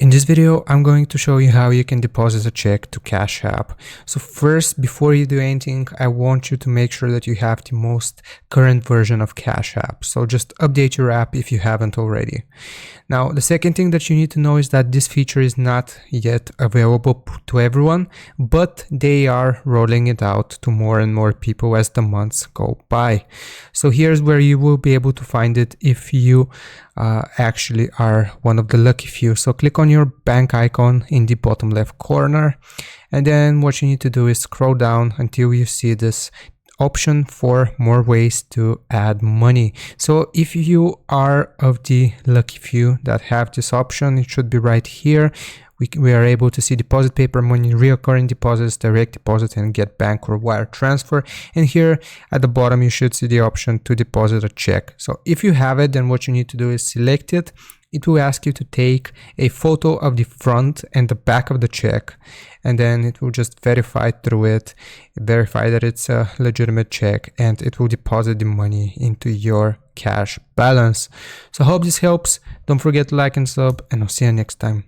In this video, I'm going to show you how you can deposit a check to Cash App. So first, before you do anything, I want you to make sure that you have the most current version of Cash App. So just update your app if you haven't already. Now, the second thing that you need to know is that this feature is not yet available to everyone, but they are rolling it out to more and more people as the months go by. So here's where you will be able to find it if you actually are one of the lucky few. So click on your bank icon in the bottom left corner, and then what you need to do is scroll down until you see this option for more ways to add money. So if you are of the lucky few that have this option, it should be right here. We are able to see deposit, paper money, recurring deposits, direct deposit, and get bank or wire transfer. And here at the bottom, you should see the option to deposit a check. So if you have it, then what you need to do is select it. It will ask you to take a photo of the front and the back of the check, and then it will just verify through it, verify that it's a legitimate check, and it will deposit the money into your cash balance. So I hope this helps. Don't forget to like and sub, and I'll see you next time.